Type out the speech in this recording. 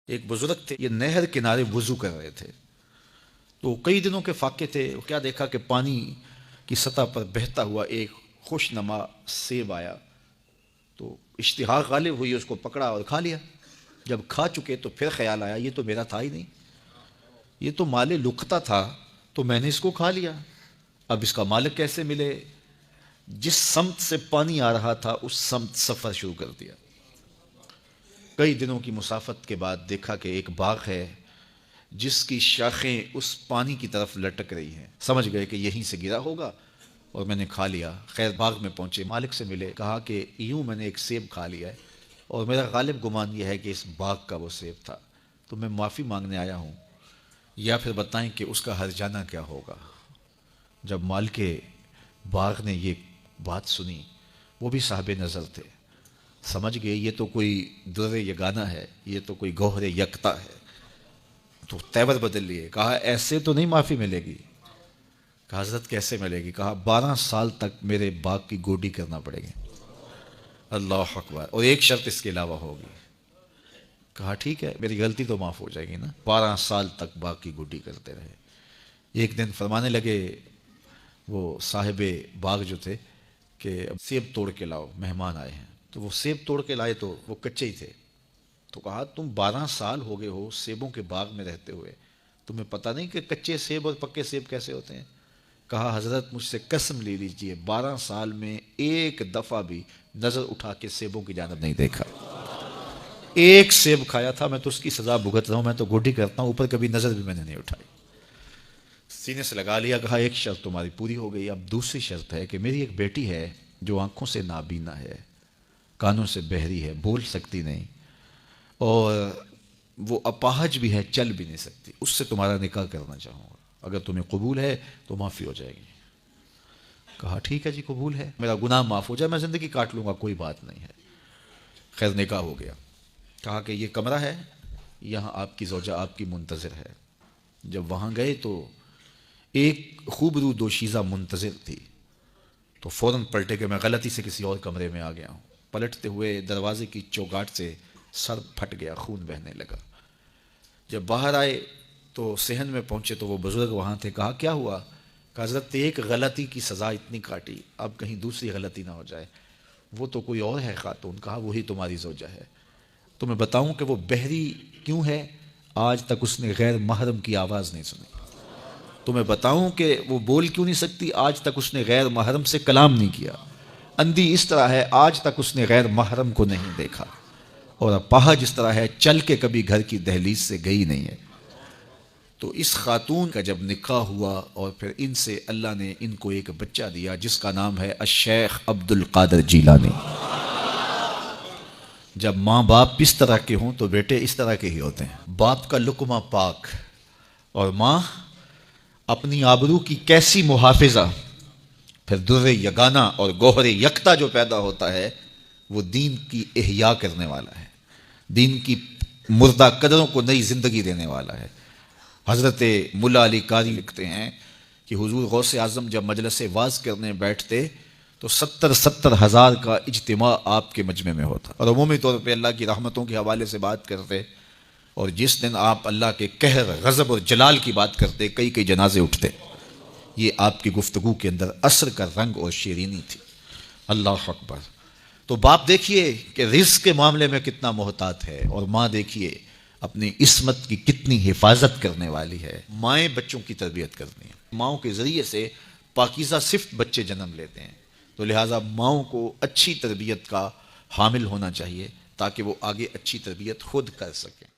ایک بزرگ تھے، یہ نہر کنارے وضو کر رہے تھے، تو کئی دنوں کے فاقے تھے. کیا دیکھا کہ پانی کی سطح پر بہتا ہوا ایک خوش نما سیب آیا، تو اشتہا غالب ہوئی، اس کو پکڑا اور کھا لیا. جب کھا چکے تو پھر خیال آیا یہ تو میرا تھا ہی نہیں، یہ تو مال لقطہ تھا، تو میں نے اس کو کھا لیا. اب اس کا مالک کیسے ملے؟ جس سمت سے پانی آ رہا تھا اس سمت سفر شروع کر دیا. کئی دنوں کی مسافت کے بعد دیکھا کہ ایک باغ ہے جس کی شاخیں اس پانی کی طرف لٹک رہی ہیں. سمجھ گئے کہ یہیں سے گرا ہوگا اور میں نے کھا لیا. خیر باغ میں پہنچے، مالک سے ملے، کہا کہ یوں میں نے ایک سیب کھا لیا ہے اور میرا غالب گمان یہ ہے کہ اس باغ کا وہ سیب تھا، تو میں معافی مانگنے آیا ہوں، یا پھر بتائیں کہ اس کا ہرجانہ کیا ہوگا. جب مالک باغ نے یہ بات سنی، وہ بھی صاحب نظر تھے، سمجھ گئے یہ تو کوئی در یگانہ ہے، یہ تو کوئی گوہر یکتا ہے. تو تیور بدل لیے، کہا ایسے تو نہیں معافی ملے گی. کہا حضرت کیسے ملے گی؟ کہا 12 سال تک میرے باغ کی گوڈی کرنا پڑے گی. اللہ اکبر. اور ایک شرط اس کے علاوہ ہوگی. کہا ٹھیک ہے، میری غلطی تو معاف ہو جائے گی نا. 12 سال تک باغ کی گوڈی کرتے رہے. ایک دن فرمانے لگے وہ صاحب باغ جو تھے کہ سیب توڑ کے لاؤ، مہمان آئے ہیں. تو وہ سیب توڑ کے لائے تو وہ کچے ہی تھے. تو کہا تم 12 سال ہو گئے ہو سیبوں کے باغ میں رہتے ہوئے، تمہیں پتہ نہیں کہ کچے سیب اور پکے سیب کیسے ہوتے ہیں؟ کہا حضرت مجھ سے قسم لے لیجئے 12 سال میں ایک دفعہ بھی نظر اٹھا کے سیبوں کی جانب نہیں دیکھا. ایک سیب کھایا تھا، میں تو اس کی سزا بھگت رہا ہوں، میں تو گوڈی کرتا ہوں، اوپر کبھی نظر بھی میں نے نہیں اٹھائی. سینے سے لگا لیا. کہا ایک شرط تمہاری پوری ہو گئی، اب دوسری شرط ہے کہ میری ایک بیٹی ہے جو آنکھوں سے نابینا ہے، کانوں سے بہری ہے، بول سکتی نہیں، اور وہ اپاہج بھی ہے، چل بھی نہیں سکتی. اس سے تمہارا نکاح کرنا چاہوں گا، اگر تمہیں قبول ہے تو معافی ہو جائے گی. کہا ٹھیک ہے جی قبول ہے، میرا گناہ معاف ہو جائے، میں زندگی کاٹ لوں گا، کوئی بات نہیں ہے. خیر نکاح ہو گیا. کہا کہ یہ کمرہ ہے، یہاں آپ کی زوجہ آپ کی منتظر ہے. جب وہاں گئے تو ایک خوبرو دوشیزہ منتظر تھی. تو فوراً پلٹے کہ میں غلطی سے کسی اور کمرے میں آ گیا ہوں. پلٹتے ہوئے دروازے کی چوگاٹ سے سر پھٹ گیا، خون بہنے لگا. جب باہر آئے تو صحن میں پہنچے تو وہ بزرگ وہاں تھے. کہا کیا ہوا؟ کہا حضرت ایک غلطی کی سزا اتنی کاٹی، اب کہیں دوسری غلطی نہ ہو جائے. وہ تو کوئی اور ہے خاتون. کہا وہی تمہاری زوجہ ہے. تو میں بتاؤں کہ وہ بہری کیوں ہے؟ آج تک اس نے غیر محرم کی آواز نہیں سنی. تو میں بتاؤں کہ وہ بول کیوں نہیں سکتی؟ آج تک اس نے غیر محرم سے کلام نہیں کیا. اندھی اس طرح ہے، آج تک اس نے غیر محرم کو نہیں دیکھا. اور اپاہج اس طرح ہے، چل کے کبھی گھر کی دہلیز سے گئی نہیں ہے. تو اس خاتون کا جب نکاح ہوا اور پھر ان سے اللہ نے ان کو ایک بچہ دیا جس کا نام ہے الشیخ عبد القادر جیلانی. جب ماں باپ اس طرح کے ہوں تو بیٹے اس طرح کے ہی ہوتے ہیں. باپ کا لقمہ پاک اور ماں اپنی آبرو کی کیسی محافظہ. پھر در یگانہ اور گوہر یکتا جو پیدا ہوتا ہے وہ دین کی احیاء کرنے والا ہے، دین کی مردہ قدروں کو نئی زندگی دینے والا ہے. حضرت ملا علی قاری لکھتے ہیں کہ حضور غوث اعظم جب مجلس واعظ کرنے بیٹھتے تو 70 ہزار کا اجتماع آپ کے مجمع میں ہوتا، اور عمومی طور پہ اللہ کی رحمتوں کے حوالے سے بات کرتے. اور جس دن آپ اللہ کے قہر، غضب اور جلال کی بات کرتے کئی کئی جنازے اٹھتے. یہ آپ کی گفتگو کے اندر عصر کا رنگ اور شیرینی تھی. اللہ اکبر. تو باپ دیکھیے کہ رزق کے معاملے میں کتنا محتاط ہے، اور ماں دیکھیے اپنی عصمت کی کتنی حفاظت کرنے والی ہے. مائیں بچوں کی تربیت کرتی ہیں، ماؤں کے ذریعے سے پاکیزہ صفت بچے جنم لیتے ہیں. تو لہٰذا ماؤں کو اچھی تربیت کا حامل ہونا چاہیے تاکہ وہ آگے اچھی تربیت خود کر سکیں.